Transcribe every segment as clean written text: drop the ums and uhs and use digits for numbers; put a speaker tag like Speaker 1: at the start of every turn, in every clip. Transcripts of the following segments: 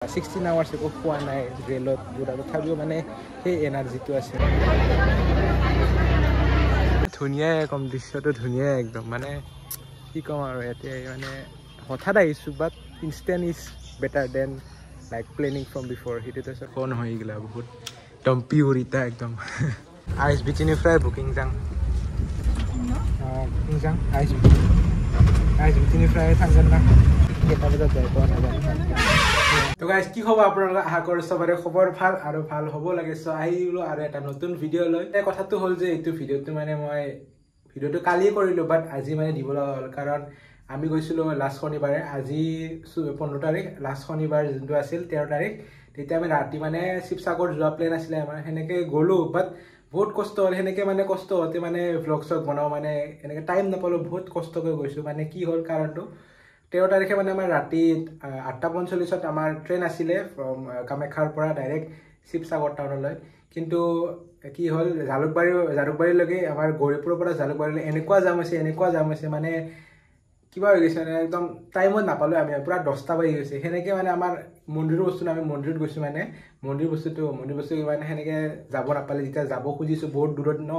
Speaker 1: 16 hours একো খোৱা নাই ৰেলত বুঢ়া তথাপিও মানে সেই এনাৰ্জিটো আছে ধুনীয়া কম দৃশ্যটো ধুনীয়া একদম মানে কি কম আৰু ইয়াতে মানে হঠাৎ আহিছোঁ but instant is better than like planning from before সেইটোতো ফোন হৈ গ'লা বহুত একদম পিয়ৰ ইটা একদম আইচ বিটিনিफ्राय বুকিং যাং বুকিং যাং আইচ বিটিনিफ्राय थांगोन ना কেইটা বজাত যাই পোৱা নাযায় তো গাইজ কি খবৰ আপোনালোকে আশা কৰোঁ চবৰে খবৰ ভাল আৰু ভাল হ'ব লাগে চ' আহিলোঁ আৰু এটা নতুন ভিডিঅ' লৈ এই কথাটো হ'ল যে এইটো ভিডিঅ'টো মানে মই ভিডিঅ'টো কালিয়ে কৰিলোঁ বাট আজি মানে দিব লগা হ'ল কাৰণ আমি গৈছিলোঁ লাষ্ট শনিবাৰে আজি 15 তাৰিখ লাষ্ট শনিবাৰ যোনটো আছিল 13 তাৰিখ তেতিয়া আমি ৰাতি মানে শিৱসাগৰ যোৱা প্লেন আছিলে আমাৰ সেনেকৈ গ'লোঁ বাট বহুত কষ্ট হ'ল সেনেকৈ মানে কষ্ট হওঁতে মানে ভ্লগ চগ বনাওঁ মানে এনেকৈ টাইম নাপালোঁ বহুত কষ্টকৈ গৈছোঁ মানে কি হ'ল কাৰণটো 13 তাৰিখে মানে আমাৰ ৰাতি 8:45 আমাৰ ট্ৰেইন আছিলে ফ্ৰম কামাখ্যাৰ পৰা ডাইৰেক্ট শিৱসাগৰ টাউনলৈ কিন্তু কি হ'ল জালুকবাৰীলৈকে আমাৰ গৌৰীপুৰৰ পৰা জালুকবাৰীলৈ এনেকুৱা জাম হৈছে মানে কিবা হৈ গৈছে মানে একদম টাইমত নাপালোঁ আমি পূৰা 10টা বাজি গৈছে সেনেকৈ মানে আমাৰ মন্দিৰৰ বস্তু আমি মন্দিৰত গৈছোঁ মানে মন্দিৰ বস্তু মানে সেনেকৈ যাব নাপালে যেতিয়া যাব খুজিছোঁ বহুত দূৰত ন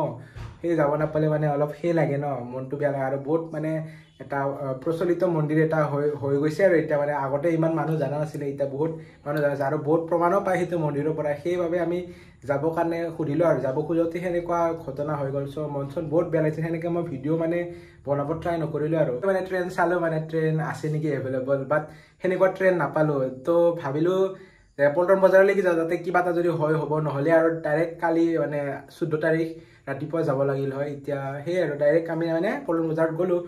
Speaker 1: সেই যাব নাপালে মানে অলপ সেই লাগে ন মনটো বেয়া লাগে আৰু বহুত মানে এটা প্ৰচলিত মন্দিৰ এটা হৈ গৈছে আৰু এতিয়া মানে আগতে ইমান মানুহ জানা নাছিলে এতিয়া বহুত মানুহ জানিছে আৰু বহুত প্ৰমাণো পায় সেইটো মন্দিৰৰ পৰা সেইবাবে আমি যাবৰ কাৰণে সুধিলোঁ আৰু যাব খোজোঁতে সেনেকুৱা ঘটনা হৈ গ'ল চ' মন চন বহুত বেয়া লাগিছে সেনেকৈ মই ভিডিঅ' মানে বনাব ট্ৰাই নকৰিলোঁ আৰু মানে ট্ৰেইন চালোঁ মানে ট্ৰেইন আছে নেকি এভেইলেবল বাট সেনেকুৱা ট্ৰেইন নাপালোঁ তো ভাবিলোঁ পল্টন বজাৰলৈকে যাওঁ যাতে কিবা এটা যদি হ'ব নহ'লে আৰু ডাইৰেক্ট কালি মানে 14 তাৰিখ ৰাতিপুৱা যাব লাগিল হয় এতিয়া সেই আৰু ডাইৰেক্ট আমি মানে পল্টন বজাৰত গ'লোঁ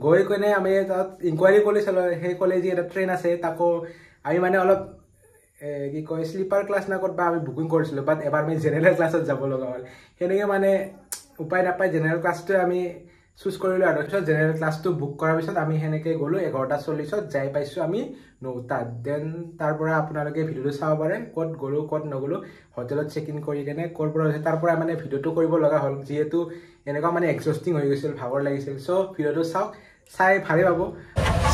Speaker 1: গৈ কিনে আমি তাত ইনকুৱাৰী কৰি চালোঁ সেই ক'লে যে এটা ট্ৰেইন আছে তাকো আমি মানে অলপ কি কয় স্লিপাৰ ক্লাছ না ক'ত বা আমি বুকিং কৰিছিলোঁ বাট এবাৰ আমি জেনেৰেল ক্লাছত যাব লগা হ'ল সেনেকৈ মানে উপায় নাপায় জেনেৰেল ক্লাছটোৱে আমি চুজ কৰিলোঁ আৰু তাৰপিছত জেনেৰেল ক্লাছটো বুক কৰাৰ পিছত আমি সেনেকৈ গ'লোঁ 11:40 যাই পাইছোঁ আমি 9টাত দেন তাৰ পৰা আপোনালোকে ভিডিঅ'টো চাব পাৰে ক'ত গ'লোঁ ক'ত নগ'লোঁ হোটেলত চেক ইন কৰি কেনে ক'ৰ পৰা হৈছে তাৰ পৰা মানে ভিডিঅ'টো কৰিব লগা হ'ল যিহেতু এনেকুৱা মানে এক্সস্টিং হৈ গৈছিল ভাগৰ লাগিছিল চ' ভিডিঅ'টো চাওক চাই ভালেই পাব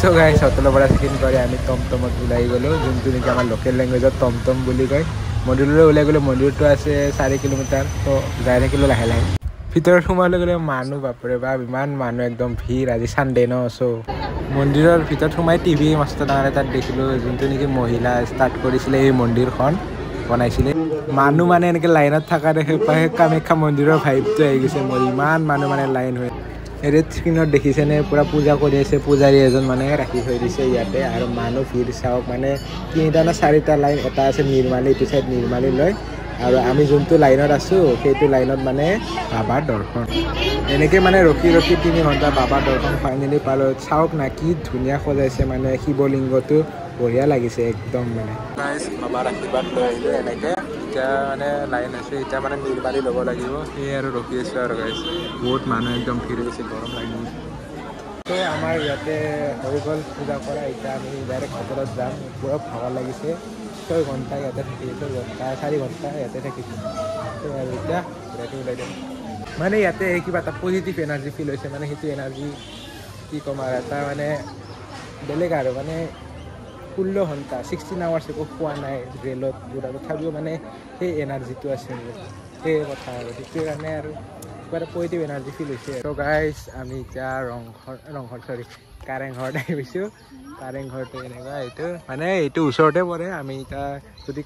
Speaker 1: চ' গাইজ হোটেলৰ পৰা চেক ইন কৰি আমি টমটমত ওলাই গ'লোঁ যোনটো নেকি আমাৰ লোকেল লেংগুৱেজত টমটম বুলি কয় মন্দিৰলৈ ওলাই গ'লোঁ মন্দিৰটো আছে 4 কিলোমিটাৰ ত' যাই থাকিলোঁ লাহে লাহে ভিতৰত সোমাবলৈ গ'লে মানুহ বাপৰে বাপ ইমান মানুহ একদম ভিৰ আজি চানডে ন চ' মন্দিৰৰ ভিতৰত সোমাই টিভি মস্ত ডাঙৰ এটাত দেখিলোঁ যোনটো নেকি মহিলা ষ্টাৰ্ট কৰিছিলে এই মন্দিৰখন বনাইছিলে মানুহ মানে এনেকৈ লাইনত থকা দেখি পাই কামাখ্যা মন্দিৰৰ ভাইবটো আহি গৈছে মোৰ ইমান মানুহ মানে লাইন হৈ ৰেড স্ক্ৰীণত দেখিছেনে পূৰা পূজা কৰি আছে পূজাৰী এজন মানে ৰাখি থৈ দিছে ইয়াতে আৰু মানুহ ভিৰ চাওক মানে 3টা না 4টা লাইন এটা আছে নিৰ্মালী এইটো চাইড নিৰ্মালী লৈ আৰু আমি যোনটো লাইনত আছোঁ সেইটো লাইনত মানে বাবাৰ দৰ্শন এনেকৈ মানে ৰখি 3 ঘণ্টা বাবাৰ দৰ্শন ফাইনেলি পালোঁ চাওক না কি ধুনীয়া সজাইছে মানে শিৱলিংগটো বঢ়িয়া লাগিছে একদম মানে বাবাৰ আশীৰ্বাদ লৈ আহিলোঁ এনেকৈ এতিয়া মানে লাইন আছে এতিয়া মানে নিৰ্মালী ল'ব লাগিব সেয়ে আৰু ৰখি আছোঁ আৰু গাইজ বহুত মানুহ একদম ভিৰ হৈছে গৰম লাগি তো আমাৰ ইয়াতে হৈ গ'ল পূজা কৰা এতিয়া আমি ডাইৰেক্ট হোটেলত যাম পুৰা ভাগৰ লাগিছে 6 ঘণ্টা ইয়াতে থাকিছোঁ 4 ঘণ্টা ইয়াতে থাকিছোঁ তো আৰু এতিয়া ওলাই দিম মানে ইয়াতে কিবা এটা পজিটিভ এনাৰ্জি ফিল হৈছে মানে সেইটো এনাৰ্জি কি ক'ম আৰু এটা মানে বেলেগ আৰু মানে 16 ঘণ্টা 16 hours একো খোৱা নাই ৰেলত বুঢ়া তথাপিও মানে সেই এনাৰ্জিটো আছে সেই কথা আৰু সেইটোৰ কাৰণে আৰু কিবা এটা পজিটিভ এনাৰ্জি ফিল হৈছে তো গাইজ আমি এতিয়া ৰংঘৰ চৰি কাৰেংঘৰত আহিছোঁ কাৰেংঘৰটো এনেকুৱা এইটো মানে এইটো ওচৰতে পৰে আমি এতিয়া যদি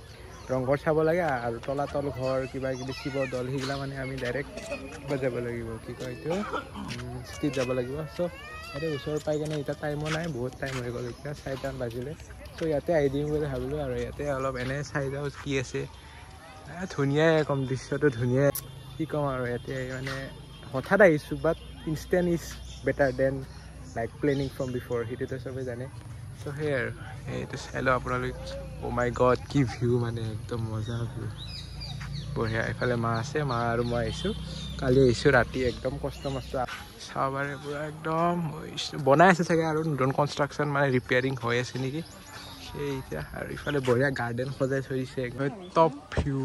Speaker 1: ৰংঘৰ চাব লাগে আৰু তলাতল ঘৰ কিবা কিবি শিৱদৌল সেইবিলাক মানে আমি ডাইৰেক্ট যাব লাগিব কি কয় এইটো চিটিত যাব লাগিব চ' ইয়াতে ওচৰ পাই কেনে এতিয়া টাইমো নাই বহুত টাইম হৈ গ'ল এতিয়া 4টামান বাজিলে চ' ইয়াতে আহি দিম বুলি ভাবিলোঁ আৰু ইয়াতে অলপ এনে চাই যাওঁ কি আছে ধুনীয়াই কম দৃশ্যটো ধুনীয়াই কি ক'ম আৰু ইয়াতে মানে হঠাৎ আহিছোঁ but instant is better than like planning from before সেইটোতো চবেই জানে চ' সেই আৰু এইটো চাই লওঁ আপোনালোক অ' মাই গড কি ভিউ মানে একদম মজা ভিউ বঢ়িয়া এইফালে মা আছে মা আৰু মই আহিছোঁ কালি আহিছোঁ ৰাতি একদম কষ্ট মষ্ট চাব পাৰে পূৰা একদম বনাই আছে চাগে আৰু নতুন কনষ্ট্ৰাকশ্যন মানে ৰিপেয়াৰিং হৈ আছে নেকি সেই এতিয়া আৰু ইফালে বঢ়িয়া গাৰ্ডেন সজাই থৈ দিছে একদম টপ ভিউ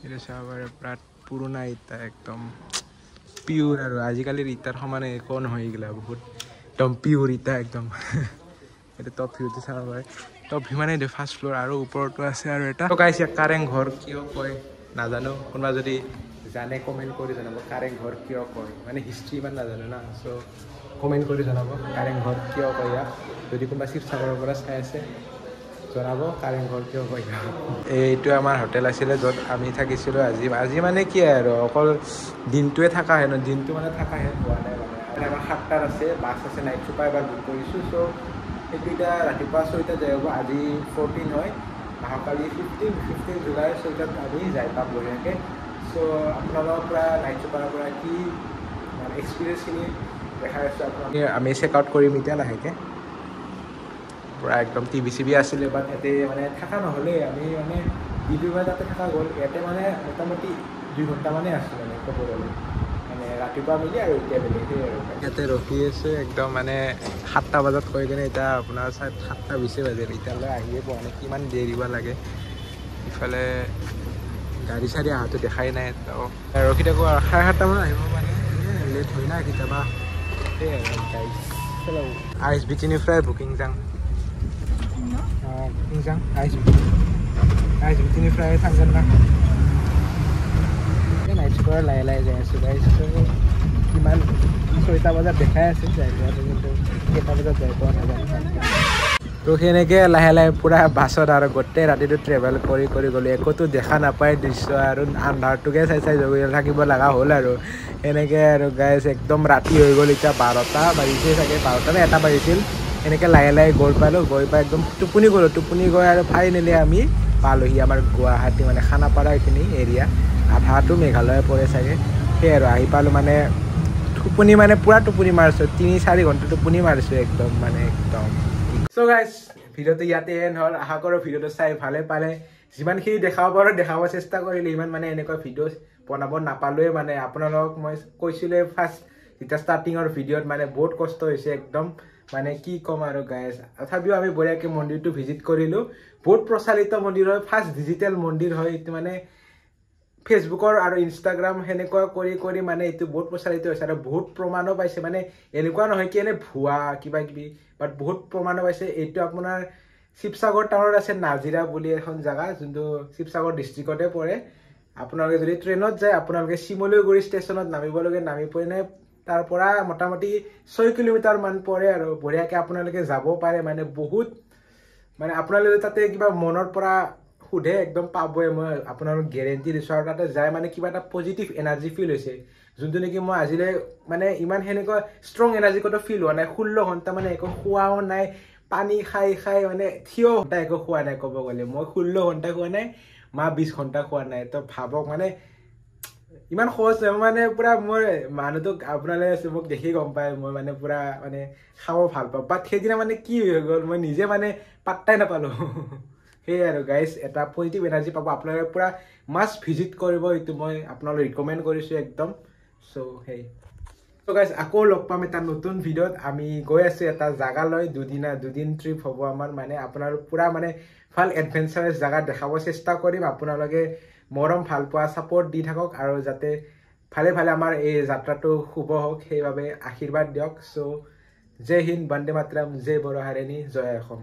Speaker 1: এইটো চাব পাৰে পূৰা পুৰণা ইটা একদম পিয়ৰ আৰু আজিকালিৰ ইটাৰ সমানে একো নহয় এইগিলা বহুত একদম পিয়ৰ ইটা একদম এটা টপ ভিউতে চাব পাৰে টপ ভিউ মানে এইটো ফাৰ্ষ্ট ফ্ল'ৰ আৰু ওপৰতো আছে আৰু এটা গাইছ কাৰেং ঘৰ কিয় কয় নাজানো কোনোবা যদি জানে কমেণ্ট কৰি জনাব কাৰেং ঘৰ কিয় কয় মানে হিষ্ট্ৰী ইমান নাজানো না চ' কমেণ্ট কৰি জনাব কাৰেং ঘৰ কিয় কয় ইয়াক যদি কোনোবা শিৱসাগৰৰ পৰা চাই আছে জনাব কাৰেং ঘৰ কিয় কয় এইটো আমাৰ হোটেল আছিলে য'ত আমি থাকিছিলোঁ আজি মানে কি আৰু অকল দিনটোৱে থকা হয় ন দিনটো মানে থাকাহে হোৱা নাই মানে আমাৰ 7টাত আছে বাছ আছে নাইট চুপাৰ এবাৰ বুক কৰিছোঁ চ' সেইটো এতিয়া ৰাতিপুৱা 6টাত যাই হ'ব আজি 14 হয় অহাকালি 15 জুলাই 6টাত আমি যাই পাম বঢ়িয়াকৈ চ' আপোনালোকৰ পৰা নাইট চুপাৰৰ পৰা কি মানে এক্সপিৰিয়েঞ্চখিনি দেখাই আছোঁ আপোনালোকে আমি চেক আউট কৰিম এতিয়া লাহেকৈ পুৰা একদম টিভি চিভি আছিলে বাট ইয়াতে মানে থকা নহ'লে আমি মানে ডিব্ৰুগড় তাতে থকা গ'ল ইয়াতে মানে মোটামুটি 2 ঘণ্টামানে আছোঁ মানে ক'ব গ'লে মানে ৰাতিপুৱা মিলি আৰু এতিয়া মিলি সেই আৰু ইয়াতে ৰখি আছোঁ একদম মানে 7টা বজাত কৈ কিনে এতিয়া আপোনাৰ 7টা 20 বাজে এতিয়ালৈ আহিয়ে পোৱা নাই কিমান দেৰিব লাগে ইফালে গাড়ী চাড়ী অহাটো দেখাই নাই ৰখি থাকোঁ আৰু 7:30মান আহিব মানে লেট হয় না কেতিয়াবা সেই আৰু গাইজ চলো আইচ বিটিনিफ्राय বুকিং যাওঁ बुकिं जां आइस बिटिनिफ्राय थांगोन ना नाइट चुपार लाहे लाहे जाই আছোঁ গাইজ কিমান 6টা বজাত দেখাই আছে যাই পোৱাটো কিন্তু কেইটা বজাত যাই পোৱা নাজানো তো সেনেকৈ লাহে লাহে পূৰা বাছত আৰু গোটেই ৰাতিটো ট্ৰেভেল কৰি গ'লোঁ একোতো দেখা নাপায় দৃশ্য আৰু আন্ধাৰটোকে চাই জগি থাকিব লগা হ'ল আৰু এনেকৈ আৰু গাইজ একদম ৰাতি হৈ গ'ল এতিয়া 12টা বাজিছে চাগে 12টা নে 1টা বাজিছিল এনেকৈ লাহে লাহে গৈ পালোঁ গৈ পাই একদম টোপনি গৈ আৰু ফাইনেলি আমি পালোঁহি আমাৰ গুৱাহাটী মানে খানাপাৰা এইখিনি এৰিয়া আধাটো মেঘালয় পৰে চাগে সেই আৰু আহি পালোঁ মানে টোপনি মানে পূৰা টোপনি মাৰিছোঁ 3-4 ঘণ্টা টোপনি মাৰিছোঁ একদম মানে একদম চ' গাইজ ভিডিঅ'টো ইয়াতে এণ্ড হ'ল আশা কৰোঁ ভিডিঅ'টো চাই ভালে পালে যিমানখিনি দেখাব পাৰোঁ দেখাব চেষ্টা কৰিলে ইমান মানে এনেকুৱা ভিডিঅ' বনাব নাপালোৱে মানে আপোনালোকক মই কৈছিলোঁ ফাৰ্ষ্ট যেতিয়া ষ্টাৰ্টিঙৰ ভিডিঅ'ত মানে বহুত কষ্ট হৈছে একদম মানে কি ক'ম আৰু গাইজ তথাপিও আমি বঢ়িয়াকৈ মন্দিৰটো ভিজিট কৰিলোঁ বহুত প্ৰচলিত মন্দিৰ হয় ফাৰ্ষ্ট ডিজিটেল মন্দিৰ হয় এইটো মানে ফেচবুকৰ আৰু ইনষ্টাগ্ৰাম সেনেকুৱা কৰি মানে এইটো বহুত প্ৰচলিত হৈছে আৰু বহুত প্ৰমাণো পাইছে মানে এনেকুৱা নহয় কি এনে ভুৱা কিবা কিবি বাট বহুত প্ৰমাণো পাইছে এইটো আপোনাৰ শিৱসাগৰ টাউনত আছে নাজিৰা বুলি এখন জেগা যোনটো শিৱসাগৰ ডিষ্ট্ৰিক্টতে পৰে আপোনালোকে যদি ট্ৰেইনত যায় আপোনালোকে শিমলুগুৰি ষ্টেচনত নামিব লাগে নামি পিনে তাৰ পৰা মোটামুটি 6 কিলোমিটাৰ মান পৰে আৰু বঢ়িয়াকৈ আপোনালোকে যাব পাৰে মানে বহুত মানে আপোনালোকে তাতে কিবা মনৰ পৰা সুধে একদম পাবই মই আপোনালোক গেৰেণ্টি দিছোঁ আৰু তাতে যায় মানে কিবা এটা পজিটিভ এনাৰ্জি ফিল হৈছে যোনটো নেকি মই আজিলৈ মানে ইমান সেনেকুৱা ষ্ট্ৰং এনাৰ্জি ক'তো ফিল হোৱা নাই 16 ঘণ্টা মানে একো খোৱাও নাই পানী খাই মানে থিয় ঘণ্টা একো খোৱা নাই ক'ব গ'লে মই 16 ঘণ্টা খোৱা নাই 20 ঘণ্টা খোৱা নাই তো ভাবক মানে ইমান সহজ নহয় মানে পুৰা মোৰ মানুহটোক আপোনালোকে মোক দেখি গম পায় মই মানে পুৰা মানে খাব ভাল পাওঁ বাট সেইদিনা মানে কি হৈ গ'ল মই নিজে মানে পাত্তাই নাপালোঁ সেয়াই আৰু গাইজ এটা পজিটিভ এনাৰ্জি পাব আপোনালোকে পুৰা মাষ্ট ভিজিট কৰিব এইটো মই আপোনালোক ৰিকমেণ্ড কৰিছোঁ একদম চ' সেই চ' গাইজ আকৌ লগ পাম এটা নতুন ভিডিঅ'ত আমি গৈ আছোঁ এটা জেগালৈ দুদিন ট্ৰিপ হ'ব আমাৰ মানে আপোনালোক পুৰা মানে ভাল এডভেঞ্চাৰাছ জেগা দেখাব চেষ্টা কৰিম আপোনালোকে মৰম ভাল পোৱা ছাপোৰ্ট দি থাকক আৰু যাতে ভালে আমাৰ এই যাত্ৰাটো শুভ হওক সেইবাবে আশীৰ্বাদ দিয়ক চ' জয় হিন্দ বন্দে মাতৰম জয় বড়ো হাৰেনী জয় অসম